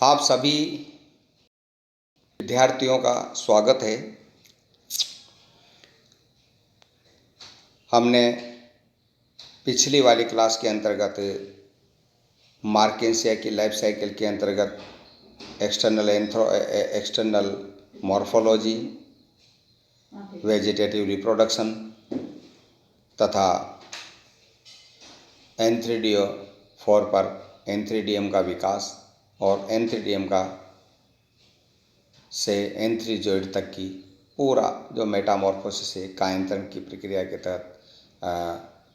आप सभी विद्यार्थियों का स्वागत है। हमने पिछली वाली क्लास के अंतर्गत मार्केंसिया की लाइफ साइकिल के अंतर्गत एक्सटर्नल मॉर्फोलॉजी, वेजिटेटिव रिप्रोडक्शन तथा एंथ्रीडियो 4 पर एंथ्रीडियम का विकास और एंथ्रीडियम का से एंथ्रीजोइड तक की पूरा जो मेटामॉर्फोसिस है, कायांतरण की प्रक्रिया के तहत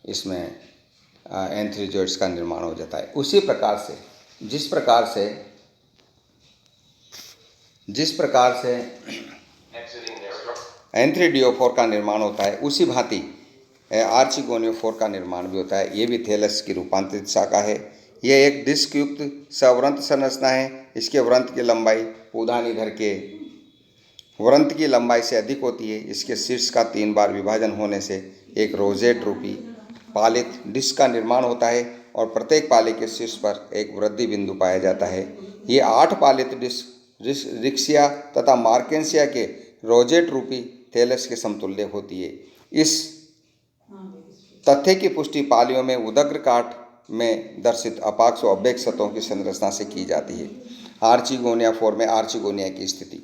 इसमें एंथ्रीजोइड्स का निर्माण हो जाता है। उसी प्रकार से जिस प्रकार से एंथ्रीडियोफोर का निर्माण होता है, उसी भांति आर्चिगोनियोफोर का निर्माण भी होता है। ये भी थैलस की रूपांतरित शाखा है। यह एक डिस्क युक्त सवृंत संरचना है। इसके वृंत की लंबाई उदानिधर के वृंत की लंबाई से अधिक होती है। इसके शीर्ष का 3 बार विभाजन होने से एक रोजेट रूपी पालित डिस्क का निर्माण होता है और प्रत्येक पाले के शीर्ष पर एक वृद्धि बिंदु पाया जाता है। ये 8 पालित डिस्क रिक्सिया तथा मार्केंसिया के रोजेट रूपी थैलस के समतुल्य होती है। इस तथ्य की पुष्टि पालियों में उदग्र काट में दर्शित अपाक्ष व अभेक्ष सतहों की संरचना से की जाती है। आर्चिगोनिया 4 में आर्चिगोनिया की स्थिति।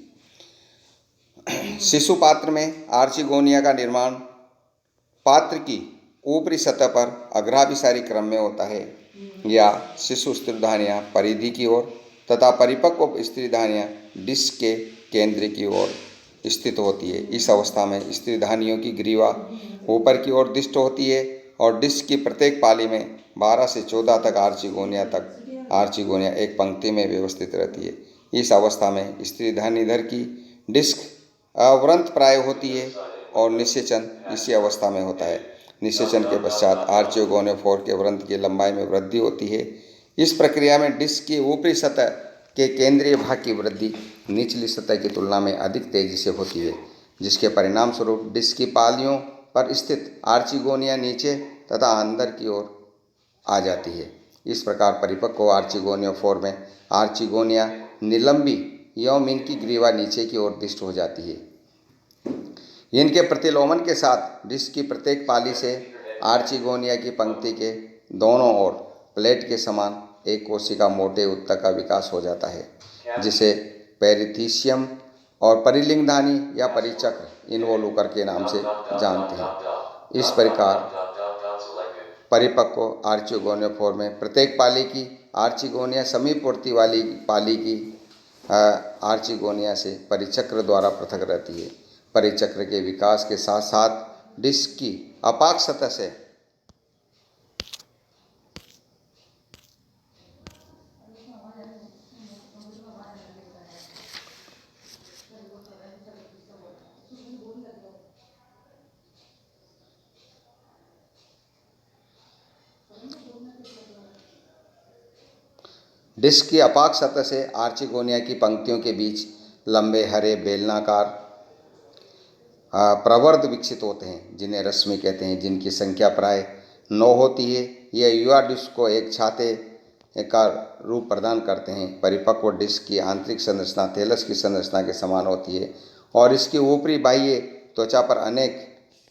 शिशु पात्र में आर्चिगोनिया का निर्माण पात्र की ऊपरी सतह पर अग्राभिसारी क्रम में होता है या शिशु स्त्रीधानियाँ परिधि की ओर तथा परिपक्व स्त्रीधानियाँ डिस्क के केंद्र की ओर स्थित होती है। इस अवस्था में स्त्रीधानियों की ग्रीवा ऊपर की ओर दिष्ट होती है और डिस्क की प्रत्येक पाली में 12 से 14 तक आर्चिगोनिया एक पंक्ति में व्यवस्थित रहती है। इस अवस्था में स्त्रीधानीधर की डिस्क अवृंत प्राय होती है और निषेचन इसी अवस्था में होता है। निषेचन के पश्चात आर्चिगोनियोफोर के वृंत की लंबाई में वृद्धि होती है। इस प्रक्रिया में डिस्क की ऊपरी सतह के केंद्रीय भाग की वृद्धि निचली सतह की तुलना में अधिक तेजी से होती है, जिसके परिणाम स्वरूप डिस्क की पालियों पर स्थित आर्चिगोनिया नीचे तथा अंदर की ओर आ जाती है। इस प्रकार परिपक्व आर्चिगोनियोफोर में आर्चिगोनिया निलंबी एवं इनकी ग्रीवा नीचे की ओर दिष्ट हो जाती है। इनके प्रतिलोमन के साथ डिस्क की प्रत्येक पाली से आर्चिगोनिया की पंक्ति के दोनों ओर प्लेट के समान एक कोशिका मोटे उत्तक का विकास हो जाता है, जिसे पेरिथीशियम और परिलिंगधानी या परिचक्र इन्वोलूकर के नाम से जानते हैं। इस प्रकार परिपक्व आर्चिगोनियोफोर में प्रत्येक पाली की आर्चिगोनिया समीपवर्ती वाली पाली की आर्चिगोनिया से परिचक्र द्वारा पृथक रहती है। परिचक्र के विकास के साथ साथ डिस्क की अपाक्ष सतह से डिस्क की अपाक्ष सतह से आर्चिगोनिया की पंक्तियों के बीच लंबे हरे बेलनाकार प्रवर्ध विकसित होते हैं, जिन्हें रश्मि कहते हैं, जिनकी संख्या प्राय 9 होती है। यह युवा डिस्क को एक छाते का रूप प्रदान करते हैं। परिपक्व डिस्क की आंतरिक संरचना थैलस की संरचना के समान होती है और इसकी ऊपरी बाह्य त्वचा पर अनेक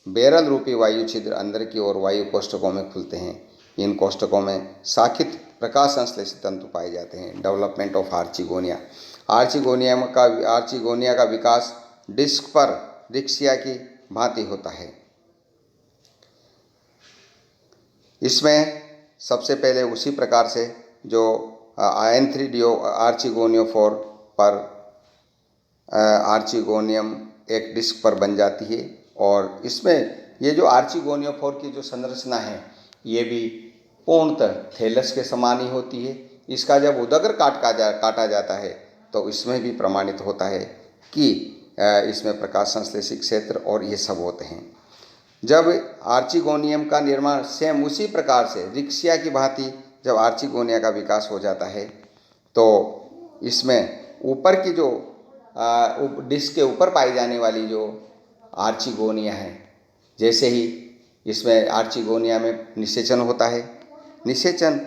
बैरल रूपी वायु छिद्र अंदर की ओर वायु कोष्ठकों में खुलते हैं। इन कोष्ठकों में शाखित प्रकाश संश्लेषित तंतु पाए जाते हैं। Development of archegonia. आर्चिगोनिया का विकास डिस्क पर रिक्सिया की भांति होता है। इसमें सबसे पहले उसी प्रकार से जो एंथ्रीडियो आर्चिगोनियोफोर पर आर्चिगोनियम एक डिस्क पर बन जाती है और इसमें ये जो आर्चिगोनियोफोर की जो संरचना है, ये भी पूर्णतः थैलस के समान ही होती है। इसका जब उदग्र काटा जाता है तो इसमें भी प्रमाणित होता है कि इसमें प्रकाश संश्लेषित क्षेत्र और ये सब होते हैं। जब आर्चिगोनियम का निर्माण सेम उसी प्रकार से रिक्सिया की भांति जब आर्चिगोनिया का विकास हो जाता है तो इसमें ऊपर की जो डिस्क के ऊपर पाई जाने वाली जो आर्चिगोनिया है, जैसे ही इसमें आर्चिगोनिया में निषेचन होता है, निषेचन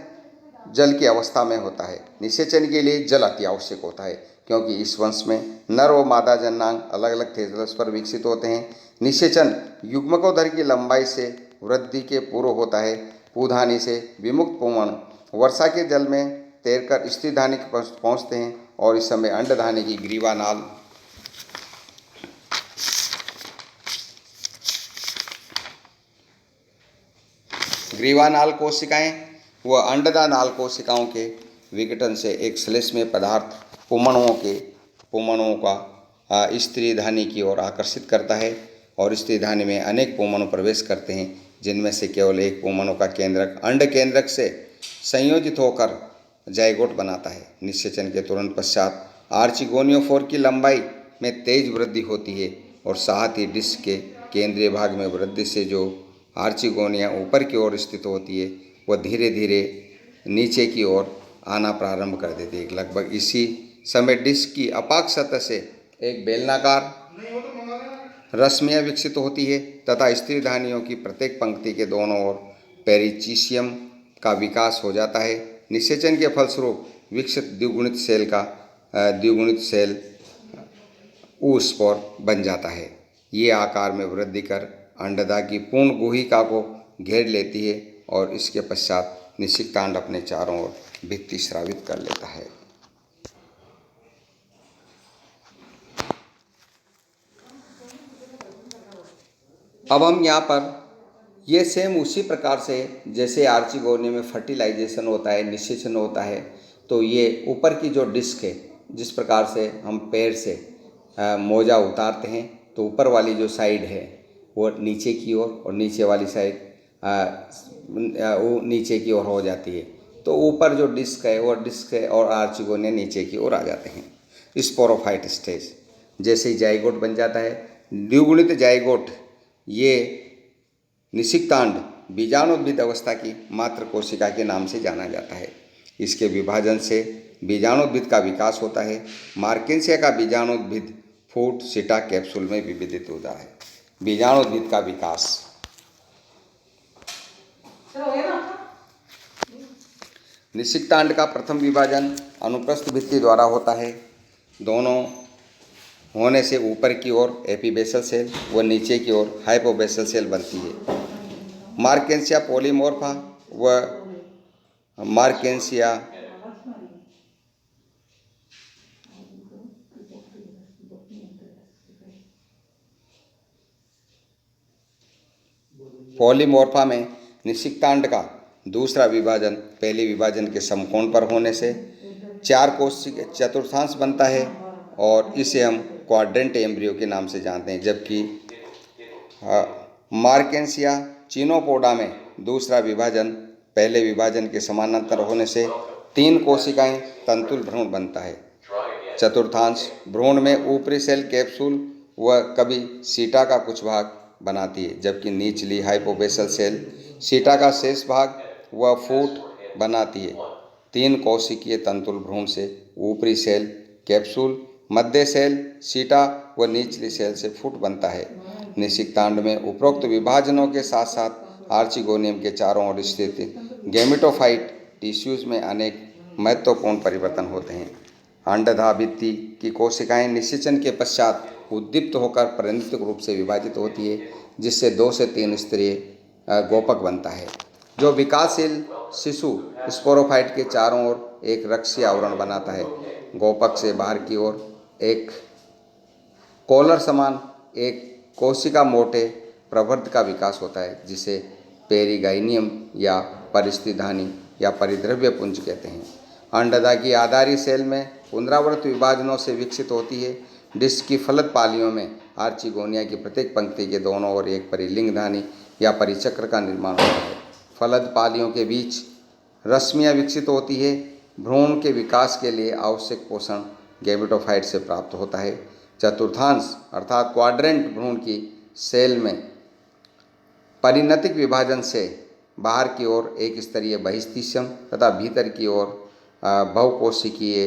जल की अवस्था में होता है। निषेचन के लिए जल अति आवश्यक होता है, क्योंकि इस वंश में नर और मादा जननांग अलग अलग तेजस पर विकसित होते हैं। निषेचन युग्मकोदर की लंबाई से वृद्धि के पूर्व होता है। पूधानी से विमुक्त पुंगण वर्षा के जल में तैरकर स्त्रीधानी के पास पहुँचते हैं और इस समय अंडधानी की ग्रीवानाल कोशिकाएं व अंडदा नाल कोशिकाओं के विघटन से एक श्लेष्मीय पदार्थ पुमणुओं का स्त्रीधानी की ओर आकर्षित करता है और स्त्रीधानी में अनेक पुमणु प्रवेश करते हैं, जिनमें से केवल एक पुमणु का केंद्रक अंड केंद्रक से संयोजित होकर जाइगोट बनाता है। निषेचन के तुरंत पश्चात आर्चिगोनियोफोर की लंबाई में तेज वृद्धि होती है और साथ ही डिस्क के केंद्रीय भाग में वृद्धि से जो आर्चिगोनिया ऊपर की ओर स्थित होती है वह धीरे धीरे नीचे की ओर आना प्रारंभ कर देती है। लगभग इसी समय डिस्क की अपाक सतह से एक बेलनाकार रश्मियाँ विकसित होती है तथा स्त्रीधानियों की प्रत्येक पंक्ति के दोनों ओर पेरिचीशियम का विकास हो जाता है। निषेचन के फलस्वरूप विकसित द्विगुणित सेल ऊस्पोर बन जाता है। ये आकार में वृद्धि कर अंडदा की पूर्ण गुहिका को घेर लेती है और इसके पश्चात निषिक्तांड अपने चारों ओर भित्ति स्रावित कर लेता है। अब हम यहाँ पर ये सेम उसी प्रकार से जैसे आर्चिगोनिया में फर्टिलाइजेशन होता है, निषेचन होता है, तो ये ऊपर की जो डिस्क है, जिस प्रकार से हम पैर से मोजा उतारते हैं तो ऊपर वाली जो साइड है वो नीचे की ओर और नीचे वाली साइड वो नीचे की ओर हो जाती है। तो ऊपर जो डिस्क है वो डिस्क है और आर्चिगोनिया नीचे की ओर आ जाते हैं। स्पोरोफाइट स्टेज जैसे ही जाइगोट बन जाता है, द्विगुणित जाइगोट ये निषिक्तांड बीजाणुद्भिद अवस्था की मात्र कोशिका के नाम से जाना जाता है। इसके विभाजन से बीजाणुद्भिद का विकास होता है। मार्केंसिया का बीजाणुद्भिद फूट सीटा कैप्सूल में विभेदित होता है। बीजाणुद्भिद का विकास निषिक्तांड का प्रथम विभाजन अनुप्रस्थ भित्ति द्वारा होता है। दोनों होने से ऊपर की ओर एपीबेसल सेल व नीचे की ओर हाइपोबेसल सेल बनती है। मार्केंसिया पॉलीमोर्फा व मार्केंसिया पॉलीमोर्फा में निषिक्तांड का दूसरा विभाजन पहले विभाजन के समकोण पर होने से 4 कोशिका चतुर्थांश बनता है और इसे हम क्वाड्रेंट एम्ब्रियो के नाम से जानते हैं। जबकि मार्केंसिया चिनोपोडा में दूसरा विभाजन पहले विभाजन के समानांतर होने से 3 कोशिकाएं तंतुल भ्रूण बनता है। चतुर्थांश भ्रूण में ऊपरी सेल कैप्सूल व कभी सीटा का कुछ भाग बनाती है, जबकि निचली हाइपोबेसल सेल सीटा का शेष भाग व फूट बनाती है। 3 कोशिकीय तंतुल भ्रूण से ऊपरी सेल कैप्सूल, मध्य सेल सीटा व निचली सेल से फूट बनता है। निषिक्तांड में उपरोक्त विभाजनों के साथ साथ आर्चिगोनियम के चारों ओर स्थित गैमेटोफाइट टिश्यूज में अनेक महत्वपूर्ण परिवर्तन होते हैं। अंडधा भित्ति की कोशिकाएं निषेचन के पश्चात उद्दीप्त होकर परिणतिक रूप से विभाजित होती है, जिससे 2 से 3 स्तरीय गोपक बनता है। जो विकासशील शिशु स्पोरोफाइट के चारों ओर एक रक्षीय आवरण बनाता है। गोपक से बाहर की ओर एक कॉलर समान एक कोशिका मोटे प्रवर्ध का विकास होता है, जिसे पेरिगाइनियम या परिस्थिधानी या परिद्रव्य पुंज कहते हैं। अंडदा की आधारी सेल में पुनरावृत्त विभाजनों से विकसित होती है। डिस्क की फलद पालियों में आर्चिगोनिया की प्रत्येक पंक्ति के दोनों ओर एक परिलिंगधानी या परिचक्र का निर्माण होता है। फलद पालियों के बीच रश्मियाँ विकसित होती है। भ्रूण के विकास के लिए आवश्यक पोषण गैमेटोफाइट से प्राप्त होता है। चतुर्थांश अर्थात क्वाड्रेंट भ्रूण की सेल में परिणतिक विभाजन से बाहर की ओर एक स्तरीय बहिस्थिस्यम तथा भीतर की ओर बहुकोशिकीय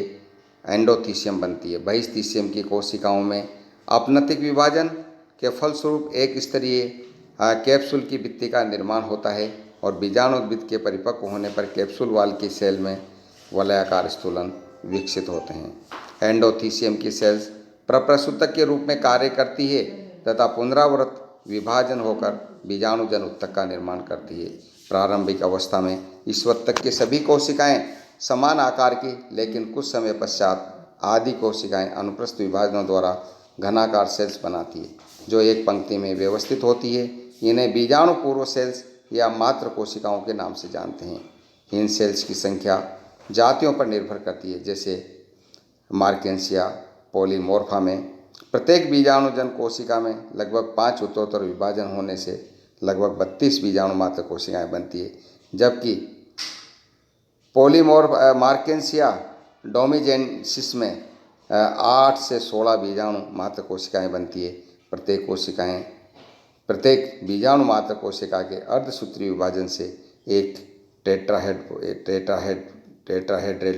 एंडोथीसियम बनती है। बहिस्थिस्यम की कोशिकाओं में अपनतिक विभाजन के फलस्वरूप एक स्तरीय कैप्सूल की भित्ति का निर्माण होता है और बीजाणुद्भिद के परिपक्व होने पर कैप्सूल वाल की सेल में वलयाकार स्थूलन विकसित होते हैं। एंडोथीसियम की सेल्स प्रप्रसूतक के रूप में कार्य करती है तथा पुनरावृत विभाजन होकर बीजाणुजन उत्तक का निर्माण करती है। प्रारंभिक अवस्था में इस उत्तक की सभी कोशिकाएं समान आकार की, लेकिन कुछ समय पश्चात आदि कोशिकाएं अनुप्रस्थ विभाजनों द्वारा घनाकार सेल्स बनाती है जो एक पंक्ति में व्यवस्थित होती है। इन्हें बीजाणु पूर्व सेल्स या मात्र कोशिकाओं के नाम से जानते हैं। इन सेल्स की संख्या जातियों पर निर्भर करती है, जैसे मार्केंसिया पॉलीमोर्फा में प्रत्येक बीजाणुजन कोशिका में लगभग 5 उत्तरोत्तर विभाजन होने से लगभग 32 बीजाणु मात्र कोशिकाएं बनती है, जबकि मार्केंसिया डोमिजेंसिस में 8 से 16 बीजाणु मात्र कोशिकाएं बनती है। प्रत्येक बीजाणु मात्र कोशिका के अर्धसूत्रीय विभाजन से एक टेट्राहेड्रल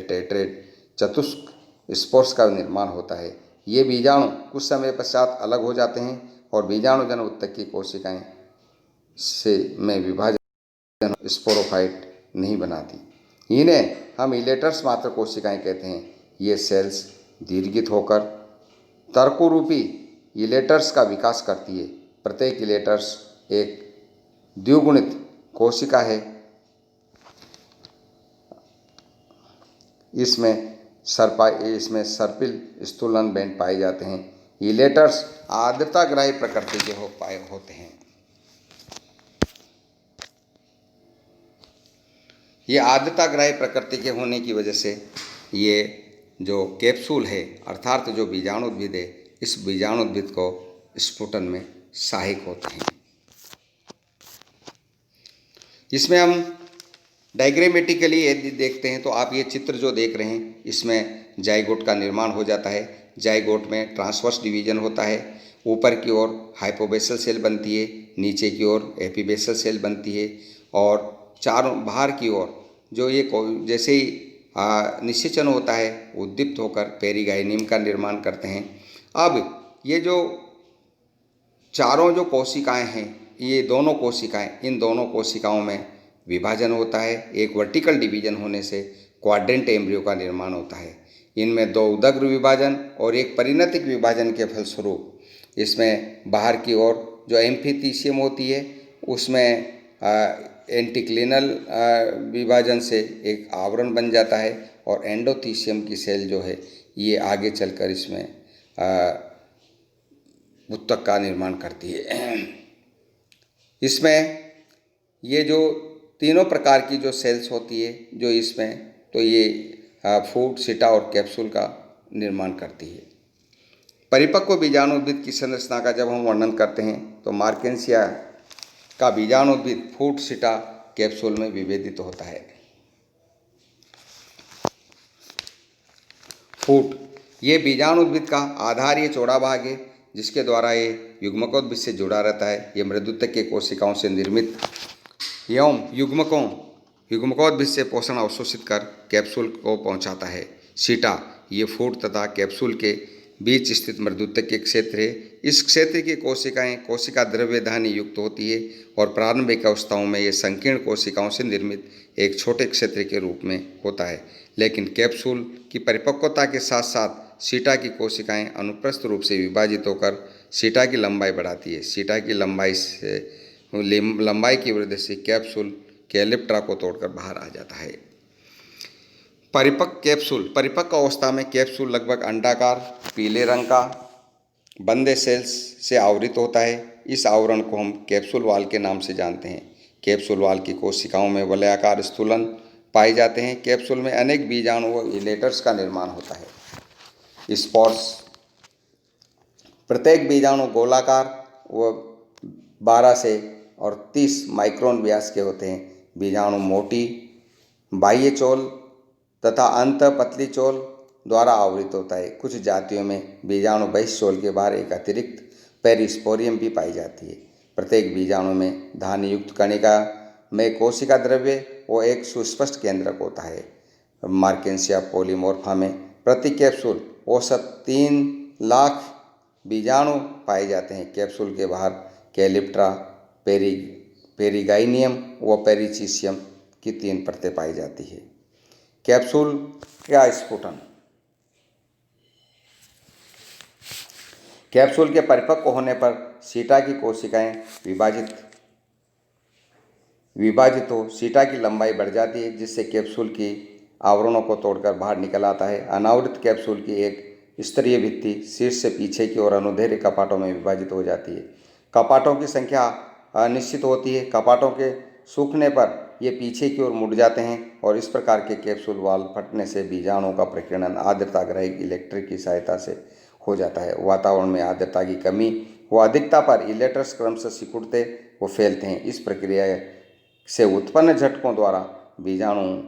टेट्रेड चतुष्क स्पोर्स का निर्माण होता है। ये बीजाणु कुछ समय पश्चात अलग हो जाते हैं और बीजाणुजन उत्तक की कोशिकाएं में विभाजन स्पोरोफाइट नहीं बनाती। इन्हें हम इलेटर्स मात्र कोशिकाएं कहते हैं। ये सेल्स दीर्घित होकर तर्कुरूपी इलेटर्स का विकास करती है। प्रत्येक इलेटर्स एक द्विगुणित कोशिका है। इसमें सर्पिल स्थूलन बैंड पाए जाते हैं। इलेटर्स आर्द्रताग्राही प्रकृति के होते हैं। ये आर्द्रताग्राही प्रकृति के होने की वजह से ये जो कैप्सूल है अर्थात जो बीजाणुद्भिद है, इस बीजाणुद्भिद को स्फुटन में सहायक होते हैं। इसमें हम डायग्रामेटिकली यदि देखते हैं तो आप ये चित्र जो देख रहे हैं, इसमें जाइगोट का निर्माण हो जाता है। जाइगोट में ट्रांसवर्स डिवीजन होता है। ऊपर की ओर हाइपोबेसल सेल बनती है, नीचे की ओर एपीबेसल सेल बनती है और चारों बाहर की ओर जो ये जैसे ही निषेचन होता है उद्दीप्त होकर पेरिगाइनियम का निर्माण करते हैं। अब ये जो चारों जो कोशिकाएं हैं, ये दोनों कोशिकाएं, इन दोनों कोशिकाओं में विभाजन होता है। एक वर्टिकल डिवीजन होने से क्वाड्रेंट एम्ब्रियो का निर्माण होता है। इनमें 2 उदग्र विभाजन और एक परिणतिक विभाजन के फलस्वरूप इसमें बाहर की ओर जो एम्फीथीसियम होती है उसमें एंटिक्लिनल विभाजन से एक आवरण बन जाता है और एंडोथीसियम की सेल जो है ये आगे चलकर इसमें उत्तक का निर्माण करती है। इसमें ये जो तीनों प्रकार की जो सेल्स होती है जो इसमें, तो ये फूड, सिटा और कैप्सूल का निर्माण करती है। परिपक्व बीजाणुद्भिद की संरचना का जब हम वर्णन करते हैं तो मार्केंसिया का बीजाणुद्भिद फूड, सिटा, कैप्सूल में विभेदित होता है। फूड ये बीजाणुद्भिद का आधारीय चौड़ा भाग है जिसके द्वारा ये युग्मकोद्भिद से जुड़ा रहता है। ये मृदुतक के कोशिकाओं से निर्मित एवं युग्मकोद्भिद से पोषण अवशोषित कर कैप्सूल को पहुंचाता है। सीटा ये फूड तथा कैप्सूल के बीच स्थित मृदुतक के क्षेत्र है। इस क्षेत्र की कोशिकाएं कोशिका द्रव्यधानी युक्त होती है और प्रारंभिक अवस्थाओं में ये संकीर्ण कोशिकाओं से निर्मित एक छोटे क्षेत्र के रूप में होता है। लेकिन कैप्सूल की परिपक्वता के साथ साथ सीटा की कोशिकाएं अनुप्रस्थ रूप से विभाजित होकर सीटा की लंबाई बढ़ाती है। सीटा की लंबाई की वृद्धि से कैप्सूल के एलिप्ट्रा को तोड़कर बाहर आ जाता है। परिपक्व अवस्था में कैप्सूल लगभग अंडाकार पीले रंग का बंदे सेल्स से आवृत होता है। इस आवरण को हम कैप्सूल वाल के नाम से जानते हैं। कैप्सूल वाल की कोशिकाओं में वलयाकार स्थूलन पाए जाते हैं। कैप्सूल में अनेक बीजाणु व इलेटर्स का निर्माण होता है। स्पोर्स प्रत्येक बीजाणु गोलाकार व 12 से और 30 माइक्रोन व्यास के होते हैं। बीजाणु मोटी बाह्य चोल तथा अंत पतली चोल द्वारा आवृत होता है। कुछ जातियों में बीजाणु बहिश्चोल के बाहर एक अतिरिक्त पेरिस्पोरियम भी पाई जाती है। प्रत्येक बीजाणु में धान्ययुक्त कणिका में कोशिका द्रव्य वो एक सुस्पष्ट केंद्रक होता है। मार्केंसिया पॉलीमोर्फा में प्रति कैप्सूल औसत 3 लाख बीजाणु पाए जाते हैं। कैप्सूल के बाहर कैलिप्ट्रा पेरिगाइनियम व पेरिचीसियम की 3 परतें पाई जाती है। कैप्सूल का स्फुटन। कैप्सूल के परिपक्व होने पर सीटा की कोशिकाएं विभाजित हो सीटा की लंबाई बढ़ जाती है, जिससे कैप्सूल की आवरणों को तोड़कर बाहर निकल आता है। अनावृत कैप्सूल की एक स्तरीय भित्ति शीर्ष से पीछे की ओर अनुदैर्ध्य कपाटों में विभाजित हो जाती है। कपाटों की संख्या अनिश्चित होती है। कपाटों के सूखने पर ये पीछे की ओर मुड़ जाते हैं और इस प्रकार के कैप्सूल वाल फटने से बीजाणुओं का प्रकीर्णन आर्द्रता ग्रहित इलेक्ट्रिक की सहायता से हो जाता है। वातावरण में आर्द्रता की कमी व अधिकता पर इलेक्ट्रस क्रमशः सिकुड़ते व फैलते हैं। इस प्रक्रिया से उत्पन्न झटकों द्वारा बीजाणु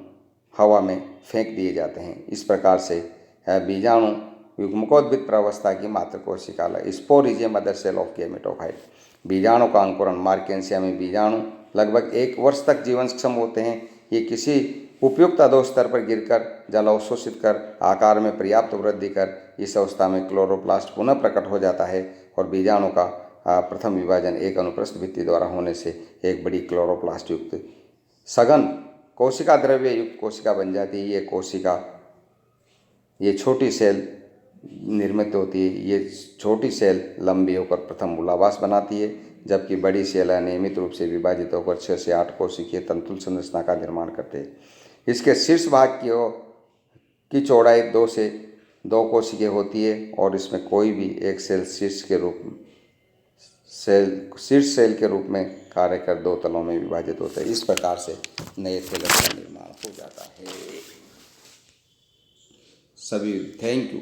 हवा में फेंक दिए जाते हैं। इस प्रकार से बीजाणु युग्मकोद्भिद प्रावस्था की मात्र कोशिका। Spore is a mother cell of gametophyte. बीजाणु का अंकुरण मार्केंसिया में बीजाणु लगभग 1 वर्ष तक जीवन क्षम होते हैं। ये किसी उपयुक्त अधो स्तर पर गिरकर जल अवशोषित कर आकार में पर्याप्त वृद्धि कर इस अवस्था में क्लोरोप्लास्ट पुनः प्रकट हो जाता है और बीजाणु का प्रथम विभाजन एक अनुप्रस्थ भित्ति द्वारा होने से एक बड़ी क्लोरोप्लास्ट युक्त सघन कोशिका द्रव्य युक्त कोशिका बन जाती है। ये छोटी सेल निर्मित होती है। ये छोटी सेल लंबी होकर प्रथम मूलावास बनाती है, जबकि बड़ी सेल अनियमित रूप से विभाजित होकर 6 से 8 कोशिकीय तंतुल संरचना का निर्माण करते हैं। इसके शीर्ष भाग की चौड़ाई 2 से 2 कोशिकीय होती है और इसमें कोई भी एक सेल शीर्ष सेल के रूप में कार्य कर 2 तलों में विभाजित होते हैं। इस प्रकार से नए थैलस का निर्माण हो जाता है। सभी थैंक यू।